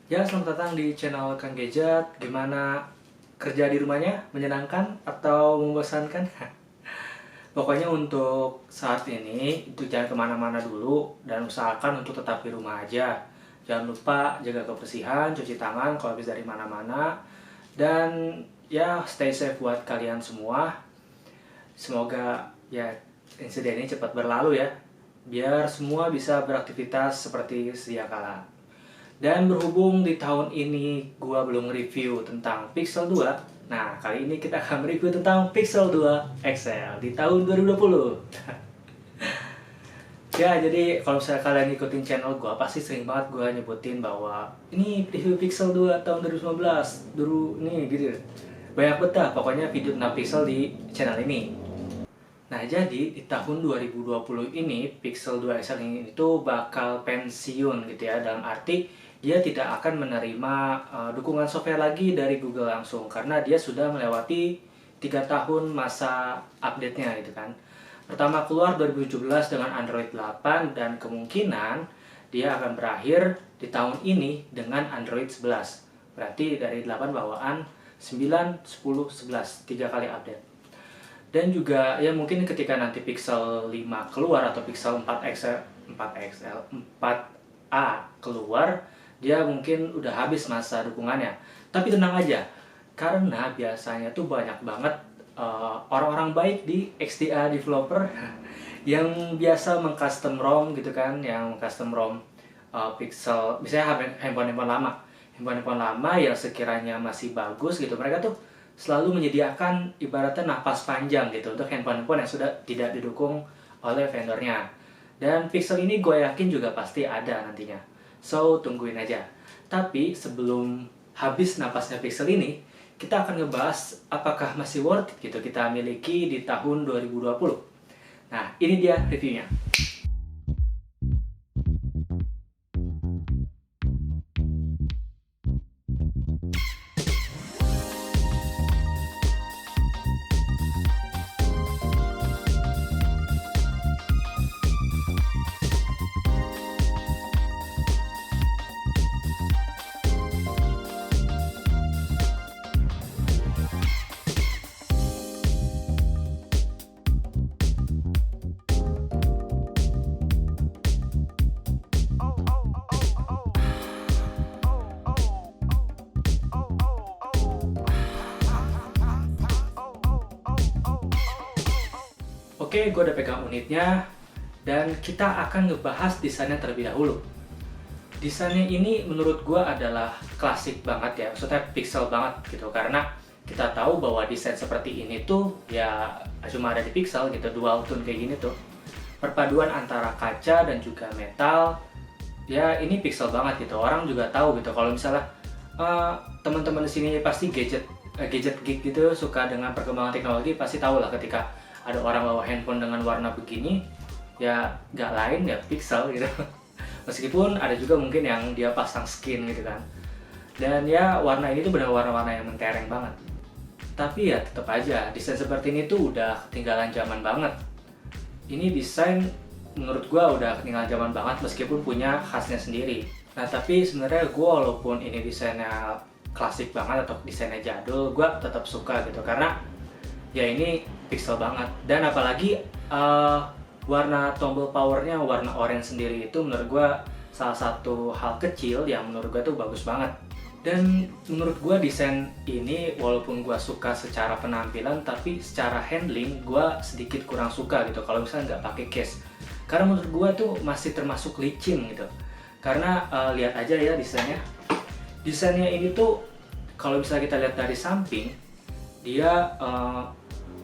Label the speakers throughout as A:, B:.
A: Ya, selamat datang di channel Kang Gadget. Gimana kerja di rumahnya? Menyenangkan atau membosankan? Pokoknya untuk saat ini, itu jangan kemana-mana dulu dan usahakan untuk tetap di rumah aja. Jangan lupa jaga kebersihan, cuci tangan kalau habis dari mana-mana. Dan ya, stay safe buat kalian semua. Semoga ya insiden ini cepat berlalu ya. Biar semua bisa beraktivitas seperti sedia kala. Dan berhubung di tahun ini gua belum review tentang Pixel 2, nah kali ini kita akan review tentang Pixel 2 XL di tahun 2020. Ya, jadi kalau misalnya kalian ngikutin channel gua, pasti sering banget gua nyebutin bahwa ini review Pixel 2 tahun 2019, dulu nih gitu. Banyak betah pokoknya video tentang Pixel di channel ini. Nah, jadi di tahun 2020 ini Pixel 2 XL ini itu bakal pensiun gitu ya, dalam arti dia tidak akan menerima dukungan software lagi dari Google langsung karena dia sudah melewati 3 tahun masa update-nya gitu kan. Pertama keluar 2017 dengan Android 8 dan kemungkinan dia akan berakhir di tahun ini dengan Android 11. Berarti dari 8 bawaan 9, 10, 11, 3 kali update. Dan juga ya mungkin ketika nanti Pixel 5 keluar atau Pixel 4XL, 4XL, 4A keluar, dia mungkin udah habis masa dukungannya. Tapi tenang aja, karena biasanya tuh banyak banget orang-orang baik di XDA developer yang biasa mengcustom ROM gitu kan, yang custom ROM Pixel, misalnya handphone-handphone lama. Handphone-handphone lama yang sekiranya masih bagus gitu, mereka tuh selalu menyediakan ibaratnya napas panjang gitu untuk handphone-handphone yang sudah tidak didukung oleh vendornya. Dan Pixel ini gue yakin juga pasti ada nantinya. So, tungguin aja. Tapi sebelum habis napasnya Pixel ini, kita akan ngebahas apakah masih worth it gitu kita miliki di tahun 2020. Nah, ini dia reviewnya. Oke, gue udah pegang unitnya dan kita akan ngebahas desainnya terlebih dahulu. Desainnya ini menurut gue adalah klasik banget ya, maksudnya pixel banget gitu, karena kita tahu bahwa desain seperti ini tuh ya cuma ada di Pixel gitu, dual tone kayak gini tuh. Perpaduan antara kaca dan juga metal, ya ini Pixel banget gitu. Orang juga tahu gitu kalau misalnya teman-teman di sini pasti gadget geek gitu, suka dengan perkembangan teknologi, pasti tahu lah ketika ada orang bawa handphone dengan warna begini, ya nggak lain ya Pixel gitu. Meskipun ada juga mungkin yang dia pasang skin gitu kan. Dan ya warna ini tuh benar warna-warna yang mentereng banget. Tapi ya tetap aja desain seperti ini tuh udah ketinggalan zaman banget. Ini desain menurut gua udah ketinggalan zaman banget meskipun punya khasnya sendiri. Nah, tapi sebenarnya gua walaupun ini desainnya klasik banget atau desainnya jadul, gua tetap suka gitu karena ya ini Pixel banget. Dan apalagi warna tombol powernya warna orange sendiri itu menurut gue salah satu hal kecil yang menurut gue tuh bagus banget. Dan menurut gue desain ini walaupun gue suka secara penampilan, tapi secara handling gue sedikit kurang suka gitu kalau misalnya nggak pakai case, karena menurut gue tuh masih termasuk licin gitu. Karena lihat aja ya desainnya ini tuh kalau misalnya kita lihat dari samping, dia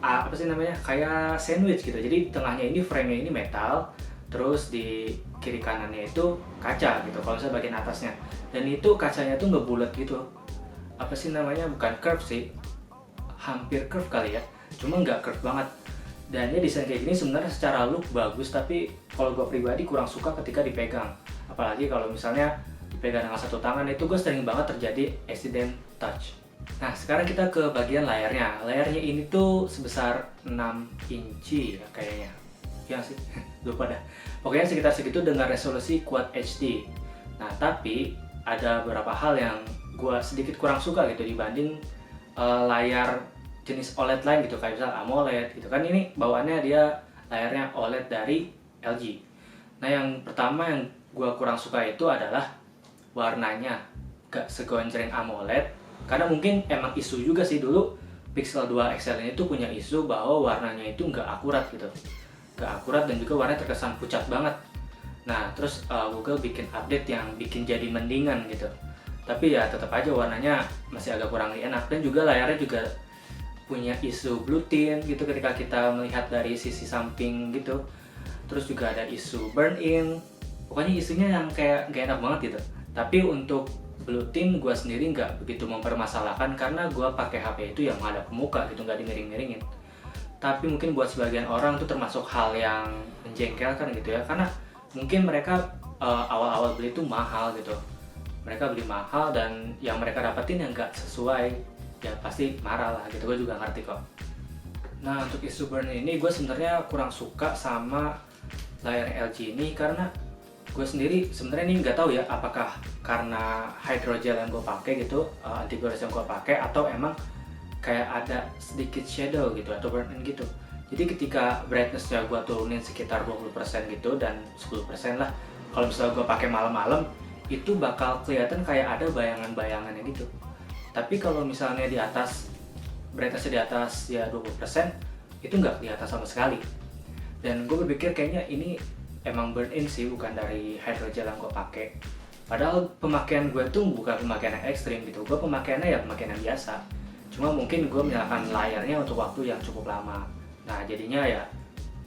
A: apa sih namanya, kayak sandwich gitu. Jadi tengahnya ini frame-nya ini metal, terus di kiri kanannya itu kaca gitu kalau misalnya bagian atasnya. Dan itu kacanya tuh nggak bulat gitu, apa sih namanya, bukan curve sih, hampir curve kali ya, cuma nggak curve banget. Dan ya desain kayak gini sebenarnya secara look bagus, tapi kalau gue pribadi kurang suka ketika dipegang, apalagi kalau misalnya dipegang dengan satu tangan. Itu gue sering banget terjadi accident touch. Nah, sekarang kita ke bagian layarnya. Layarnya ini tuh sebesar 6 inci ya kayaknya. Ya sih, lupa dah. Pokoknya sekitar segitu dengan resolusi Quad HD. Nah, tapi ada beberapa hal yang gue sedikit kurang suka gitu dibanding layar jenis OLED lain gitu, kayak misal AMOLED gitu kan. Ini bawaannya dia layarnya OLED dari LG. Nah, yang pertama yang gue kurang suka itu adalah warnanya gak segonjreng AMOLED, karena mungkin emang isu juga sih dulu Pixel 2 XL ini tuh punya isu bahwa warnanya itu nggak akurat gitu, nggak akurat dan juga warnanya terkesan pucat banget. Nah, terus Google bikin update yang bikin jadi mendingan gitu, tapi ya tetap aja warnanya masih agak kurang enak. Dan juga layarnya juga punya isu blue tint gitu ketika kita melihat dari sisi samping gitu. Terus juga ada isu burn in, pokoknya isunya yang kayak gak enak banget gitu. Tapi untuk blue tint gue sendiri nggak begitu mempermasalahkan, karena gue pakai HP itu yang menghadap ke muka gitu, nggak dimiring-miringin. Tapi mungkin buat sebagian orang tuh termasuk hal yang menjengkelkan gitu ya, karena mungkin mereka awal-awal beli itu mahal gitu, mereka beli mahal dan yang mereka dapetin yang nggak sesuai, ya pasti marah lah gitu. Gue juga ngerti kok. Nah, untuk isu burn ini gue sebenarnya kurang suka sama layar LG ini, karena gue sendiri sebenarnya ini nggak tahu ya apakah karena hydrogel yang gue pakai gitu, anti-gores yang gue pakai, atau emang kayak ada sedikit shadow gitu atau burn in gitu. Jadi ketika brightness-nya gue turunin sekitar 20% gitu dan 10% lah, kalau misalnya gue pakai malam-malam itu bakal kelihatan kayak ada bayangan-bayangannya gitu. Tapi kalau misalnya di atas, brightness-nya di atas ya 20%, itu nggak kelihatan sama sekali. Dan gue berpikir kayaknya ini emang burn in sih, bukan dari hydrogel yang gue pakai. Padahal pemakaian gue tuh bukan pemakaian yang ekstrim gitu, gue pemakaiannya ya pemakaian yang biasa. Cuma mungkin gue menyalakan layarnya untuk waktu yang cukup lama. Nah jadinya ya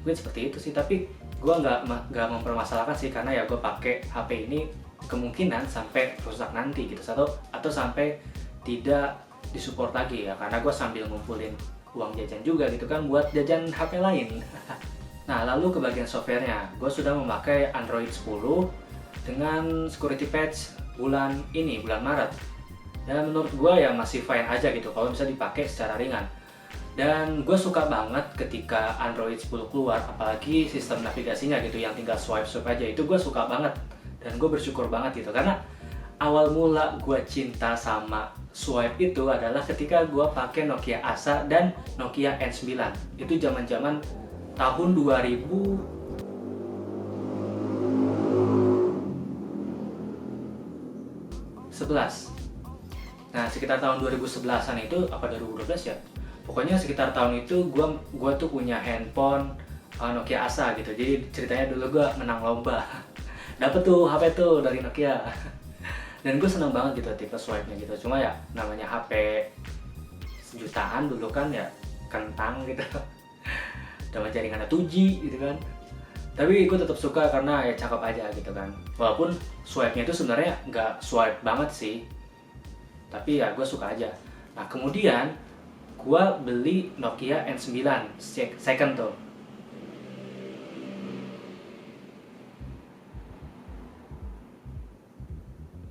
A: gue seperti itu sih. Tapi gue nggak mempermasalahkan sih, karena ya gue pakai HP ini kemungkinan sampai rusak nanti gitu, atau sampai tidak disupport lagi ya, karena gue sambil ngumpulin uang jajan juga gitu kan buat jajan HP lain. Nah, lalu ke bagian softwarenya, gue sudah memakai Android 10 dengan security patch bulan Maret. Dan menurut gue ya masih fine aja gitu kalau bisa dipakai secara ringan. Dan gue suka banget ketika Android 10 keluar, apalagi sistem navigasinya gitu yang tinggal swipe aja, itu gue suka banget. Dan gue bersyukur banget gitu, karena awal mula gue cinta sama swipe itu adalah ketika gue pakai Nokia Asa dan Nokia N9. Itu zaman-zaman tahun 2011. Nah, sekitar tahun 2011-an itu, apa 2012 ya? Pokoknya sekitar tahun itu gua tuh punya handphone Nokia Asa gitu. Jadi ceritanya dulu gua menang lomba. Dapet tuh HP tuh dari Nokia. Dan gue seneng banget gitu tipe swipe-nya gitu. Cuma ya namanya HP sejutaan dulu kan ya, kentang gitu. Sama jaringannya 2G gitu kan. Tapi gue tetap suka karena ya cakep aja gitu kan. Walaupun swipe-nya itu sebenarnya nggak swipe banget sih, tapi ya gue suka aja. Nah kemudian gue beli Nokia N9 second tuh.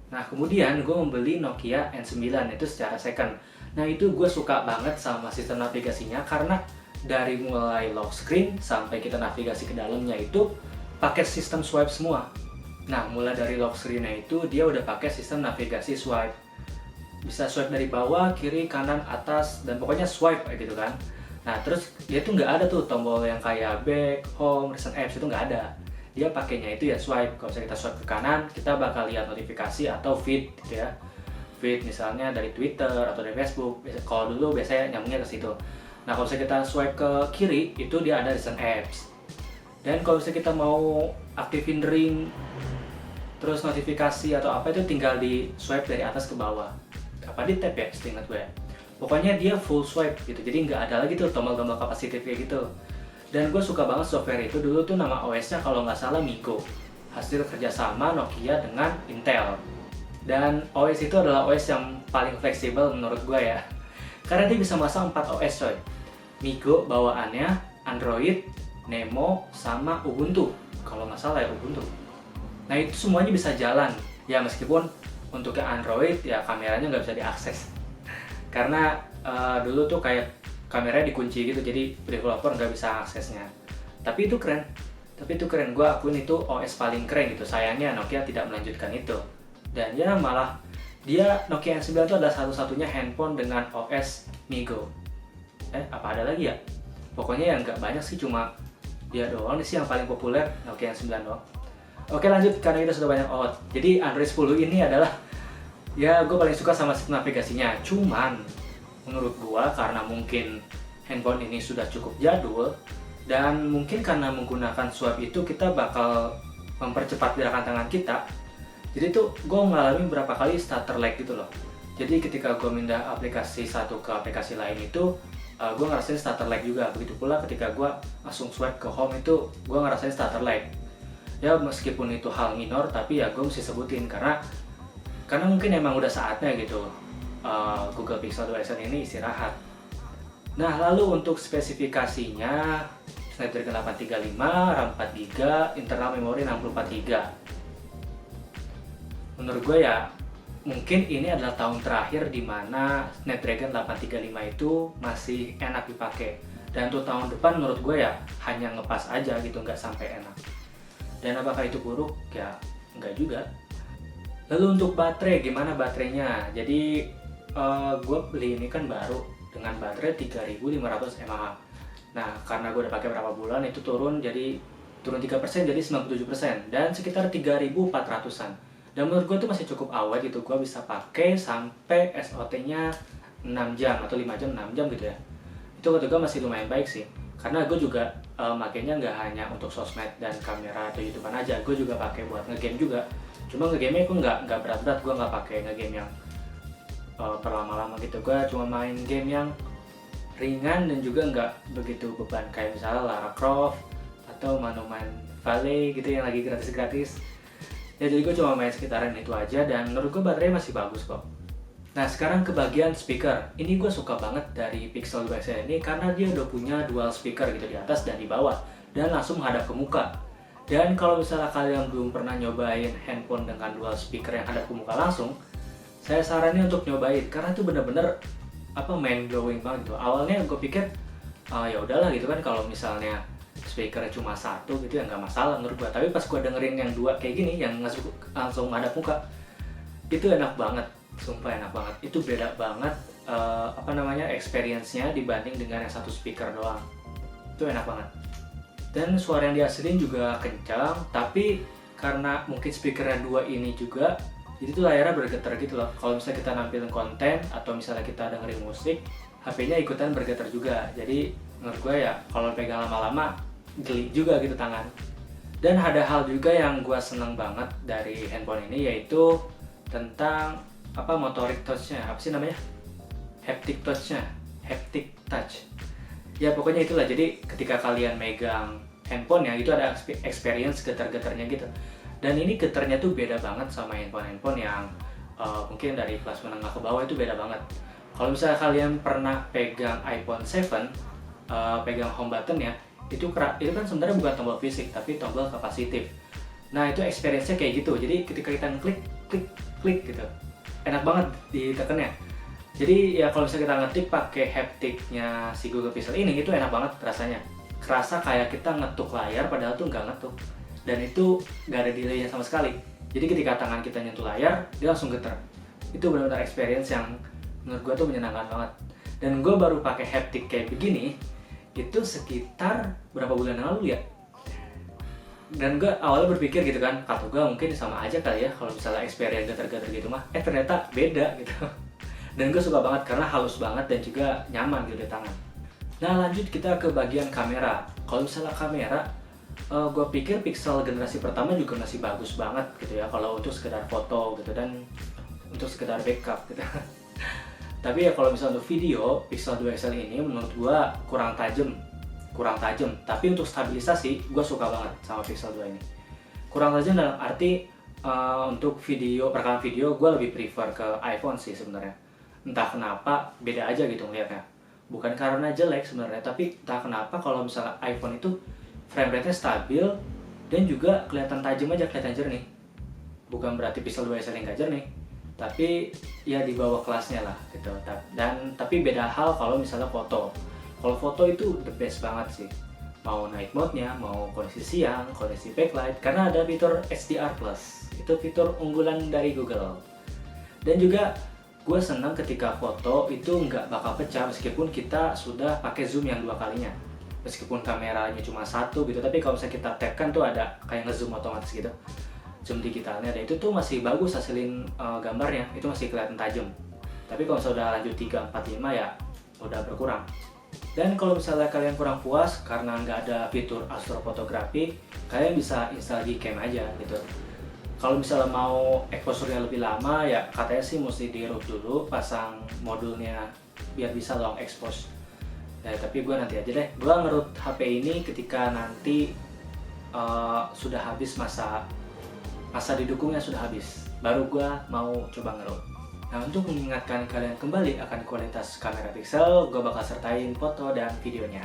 A: Nah kemudian gue membeli Nokia N9 itu secara second. Nah itu gue suka banget sama sistem navigasinya, karena dari mulai lock screen sampai kita navigasi ke dalamnya itu pakai sistem swipe semua. Nah mulai dari lock screen-nya itu dia udah pakai sistem navigasi swipe. Bisa swipe dari bawah, kiri, kanan, atas, dan pokoknya swipe kayak gitu kan. Nah terus dia tuh nggak ada tuh tombol yang kayak back, home, recent apps, itu nggak ada. Dia pakainya itu ya swipe. Kalau misalnya kita swipe ke kanan, kita bakal lihat notifikasi atau feed gitu ya. Feed misalnya dari Twitter atau dari Facebook. Kalau dulu biasanya nyambungnya ke situ. Nah kalau misalnya kita swipe ke kiri, itu dia ada recent apps. Dan kalau misalnya kita mau aktifin ring, terus notifikasi atau apa, itu tinggal di swipe dari atas ke bawah. Apa di tap ya, seingat gue. Pokoknya dia full swipe gitu, jadi nggak ada lagi tuh tombol-tombol kapasitif kayak gitu. Dan gue suka banget software itu. Dulu tuh nama OS-nya kalau nggak salah Migo, hasil kerjasama Nokia dengan Intel. Dan OS itu adalah OS yang paling fleksibel menurut gue ya, karena dia bisa masang 4 OS coy. Migo bawaannya Android, Nemo, sama Ubuntu. Kalau nggak salah ya Ubuntu. Nah itu semuanya bisa jalan. Ya meskipun untuk yang Android ya kameranya nggak bisa diakses. Karena dulu tuh kayak kameranya dikunci gitu, jadi developer nggak bisa aksesnya. Tapi itu keren. Gue akuin itu OS paling keren gitu. Sayangnya Nokia tidak melanjutkan itu. Dan ya malah dia Nokia N9 itu adalah satu-satunya handphone dengan OS Migo. Apa ada lagi ya? Pokoknya yang nggak banyak sih, cuma dia doang sih yang paling populer, Nokia N9 doang. Oke, lanjut karena kita sudah banyak Jadi Android 10 ini adalah ya gue paling suka sama sistem navigasinya. Cuman menurut gue karena mungkin handphone ini sudah cukup jadul dan mungkin karena menggunakan swipe itu kita bakal mempercepat gerakan tangan kita. Jadi tuh gue mengalami berapa kali stutter lag gitu loh. Jadi ketika gue pindah aplikasi satu ke aplikasi lain itu gue ngerasain stutter lag juga. Begitu pula ketika gue langsung swipe ke home itu gue ngerasain stutter lag. Ya meskipun itu hal minor tapi ya gue mesti sebutin karena mungkin emang udah saatnya gitu Google Pixel 2 XL ini istirahat. Nah lalu untuk spesifikasinya Snapdragon 835, RAM 4GB, internal memori 64GB. Menurut gue ya mungkin ini adalah tahun terakhir di mana Snapdragon 835 itu masih enak dipakai. Dan untuk tahun depan menurut gue ya hanya ngepas aja gitu, nggak sampai enak. Dan apakah itu buruk? Ya enggak juga. Lalu untuk baterai, gimana baterainya? Jadi gue beli ini kan baru dengan baterai 3500 mAh. Nah karena gue udah pakai berapa bulan itu turun 3% jadi 97% dan sekitar 3400an. Dan menurut gue itu masih cukup awet gitu, gue bisa pakai sampai SOT-nya 6 jam atau 5 jam, 6 jam gitu ya. Itu kata gue masih lumayan baik sih. Karena gue juga makainya nggak hanya untuk sosmed dan kamera atau YouTubean aja, gue juga pakai buat ngegame juga. Cuma ngegame gue nggak berat-berat, gue nggak pakai ngegame yang berlama-lama gitu. Gue cuma main game yang ringan dan juga nggak begitu beban kayak misalnya Lara Croft atau Monument Valley gitu yang lagi gratis-gratis. Ya jadi gue cuma main sekitaran itu aja dan menurut gue baterainya masih bagus kok. Nah sekarang ke bagian speaker. Ini gue suka banget dari Pixel 2 XL ini karena dia udah punya dual speaker gitu di atas dan di bawah dan langsung menghadap ke muka. Dan kalau misalnya kalian belum pernah nyobain handphone dengan dual speaker yang hadap ke muka langsung, saya saranin untuk nyobain karena itu bener-bener mind blowing banget gitu. Awalnya gue pikir ya udahlah gitu kan, kalau misalnya speakernya cuma satu gitu ya nggak masalah menurut gue. Tapi pas gue dengerin yang dua kayak gini yang langsung menghadap muka, itu enak banget. Sumpah enak banget, itu beda banget experience-nya dibanding dengan yang satu speaker doang. Itu enak banget. Dan suara yang dihasilin juga kencang, tapi karena mungkin speakernya dua ini juga, jadi tuh layarnya bergetar gitu loh. Kalau misalnya kita nampilin konten atau misalnya kita dengerin musik, HP-nya ikutan bergetar juga. Jadi menurut gue ya kalau pegang lama-lama geli juga gitu tangan. Dan ada hal juga yang gue seneng banget dari handphone ini, yaitu tentang motorik touch-nya, apa sih namanya? Haptic touch-nya, haptic touch. Ya pokoknya itulah, jadi ketika kalian megang handphone ya itu ada experience getar-getarnya gitu. Dan ini getarnya tuh beda banget sama handphone-handphone yang mungkin dari kelas menengah ke bawah itu beda banget. Kalau misalnya kalian pernah pegang iPhone 7, pegang home button ya, itu kan sebenarnya bukan tombol fisik tapi tombol kapasitif. Nah itu experience-nya kayak gitu, jadi ketika kita klik, klik, klik gitu, enak banget ditekannya. Jadi ya kalau misalnya kita ngetik pakai haptiknya si Google Pixel ini, itu enak banget rasanya. Kerasa kayak kita ngetuk layar padahal tuh nggak ngetuk. Dan itu nggak ada delay-nya sama sekali. Jadi ketika tangan kita nyentuh layar, dia langsung getar. Itu benar-benar experience yang menurut gue tuh menyenangkan banget. Dan gue baru pakai haptik kayak begini, itu sekitar berapa bulan yang lalu ya. Dan gue awalnya berpikir gitu kan, kata gue mungkin sama aja kali ya kalau misalnya experience getar-getar gitu mah. Ternyata beda gitu. Dan gue suka banget karena halus banget dan juga nyaman gitu di tangan. Nah lanjut kita ke bagian kamera. Kalau misalnya kamera, gue pikir Pixel generasi pertama juga masih bagus banget gitu ya kalau untuk sekedar foto gitu dan untuk sekedar backup gitu. Tapi ya kalau misalnya untuk video, Pixel 2 XL ini menurut gue kurang tajam. Tapi untuk stabilisasi gue suka banget sama Pixel 2 ini. Kurang tajam dalam arti untuk video, perekaman video gue lebih prefer ke iPhone sih sebenarnya. Entah kenapa beda aja gitu ngeliatnya. Bukan karena jelek sebenarnya, tapi entah kenapa kalau misalnya iPhone itu frame rate-nya stabil dan juga kelihatan tajam aja, kelihatan jernih. Bukan berarti Pixel 2 XL nggak jernih, tapi ya di bawah kelasnya lah gitu. Dan tapi beda hal kalau misalnya foto. Kalau foto itu the best banget sih. mau night mode-nya, mau kondisi siang, kondisi backlight, karena ada fitur HDR+. Itu fitur unggulan dari Google. Dan juga gue senang ketika foto itu nggak bakal pecah meskipun kita sudah pakai zoom yang 2 kalinya. Meskipun kameranya cuma satu gitu, tapi kalau misalnya kita tap kan tuh ada kayak ngezoom otomatis gitu. Zoom digitalnya, dan itu tuh masih bagus hasilin gambarnya, itu masih kelihatan tajam. Tapi kalau sudah lanjut 3, 4, 5 ya udah berkurang. Dan kalau misalnya kalian kurang puas karena nggak ada fitur astrofotografi, kalian bisa install Gcam aja gitu. Kalau misalnya mau exposure-nya lebih lama ya katanya sih mesti di root dulu, pasang modulnya biar bisa long expose. Ya, tapi gue nanti aja deh, gue ngerut HP ini ketika nanti sudah habis masa didukungnya sudah habis, baru gue mau coba ngerut. Nah, untuk mengingatkan kalian kembali akan kualitas kamera pixel, gue bakal sertain foto dan videonya.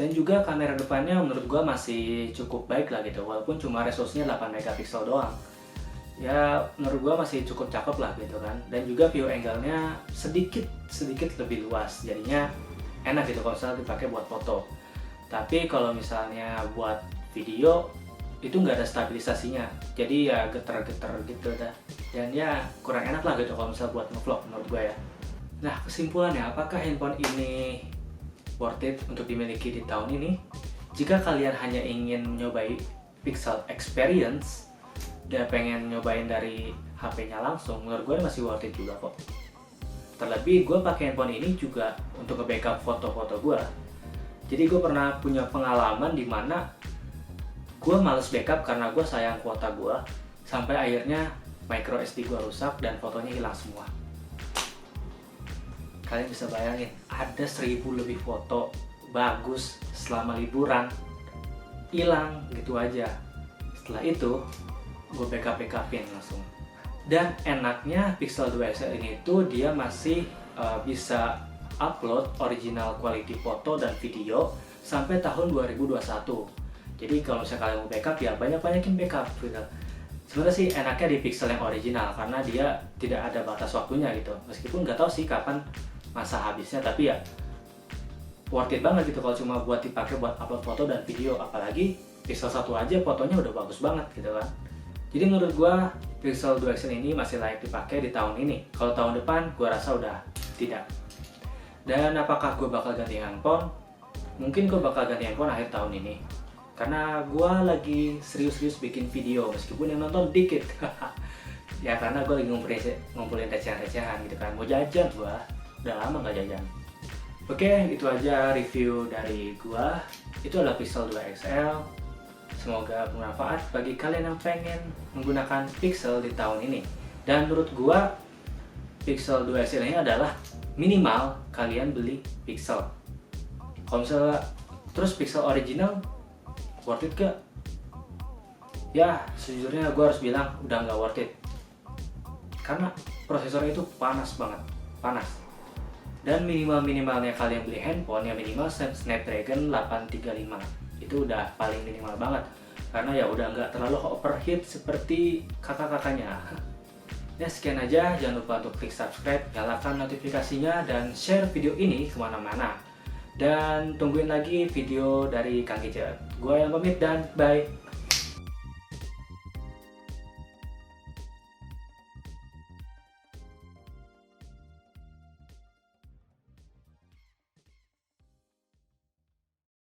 A: Dan juga kamera depannya menurut gua masih cukup baik lah gitu, walaupun cuma resolusinya 8 megapiksel doang. Ya menurut gua masih cukup cakep lah gitu kan. Dan juga view angle-nya sedikit lebih luas, jadinya enak gitu kalau misalnya dipakai buat foto. Tapi kalau misalnya buat video itu nggak ada stabilisasinya, jadi ya getar-getar gitu dah. Dan ya kurang enak lah gitu kalau misalnya buat ngevlog menurut gua ya. Nah, kesimpulannya, apakah handphone ini worth it untuk dimiliki di tahun ini? Jika kalian hanya ingin nyobain pixel experience dan pengen nyobain dari HP-nya langsung, menurut gue masih worth it juga kok. Terlebih gue pakai handphone ini juga untuk nge-backup foto-foto gue. Jadi gue pernah punya pengalaman di mana gue males backup karena gue sayang kuota gue, sampai akhirnya micro SD gue rusak dan fotonya hilang semua. Kalian bisa bayangin, ada 1000 lebih foto bagus selama liburan, hilang gitu aja. Setelah itu, gue backupin langsung. Dan enaknya Pixel 2 XL ini tuh dia masih bisa upload original quality foto dan video sampai tahun 2021. Jadi kalau misalnya kalian mau backup ya banyak-banyakin backup gitu. Sebenarnya sih enaknya di Pixel yang original karena dia tidak ada batas waktunya gitu. Meskipun nggak tahu sih kapan masa habisnya, tapi ya worth it banget gitu kalau cuma buat dipakai buat upload foto dan video. Apalagi Pixel 1 aja fotonya udah bagus banget gitu kan. Jadi menurut gua Pixel 2 XL ini masih layak dipakai di tahun ini. Kalau tahun depan gua rasa udah tidak. Dan apakah gua bakal ganti handphone? Mungkin gua bakal ganti handphone akhir tahun ini, karena gua lagi serius-serius bikin video meskipun yang nonton dikit. Ya karena gua lagi ngumpulin recehan-recehan gitu kan. Mau jajan gua, udah lama nggak jajan. Oke, itu aja review dari gua. Itu adalah Pixel 2 XL. Semoga bermanfaat bagi kalian yang pengen menggunakan Pixel di tahun ini. Dan menurut gua Pixel 2 XL ini adalah minimal kalian beli Pixel. Kalau misalnya terus Pixel original worth it gak? Ya sejujurnya gue harus bilang udah nggak worth it, karena prosesornya itu panas banget, panas. Dan minimalnya kalian beli handphone yang minimal Snapdragon 835 itu udah paling minimal banget, karena ya udah nggak terlalu overheat seperti kakak-kakaknya. Ya sekian aja, jangan lupa untuk klik subscribe, nyalakan notifikasinya, dan share video ini kemana-mana. Dan tungguin lagi video dari Kang Gadget. Gue yang pamit dan bye.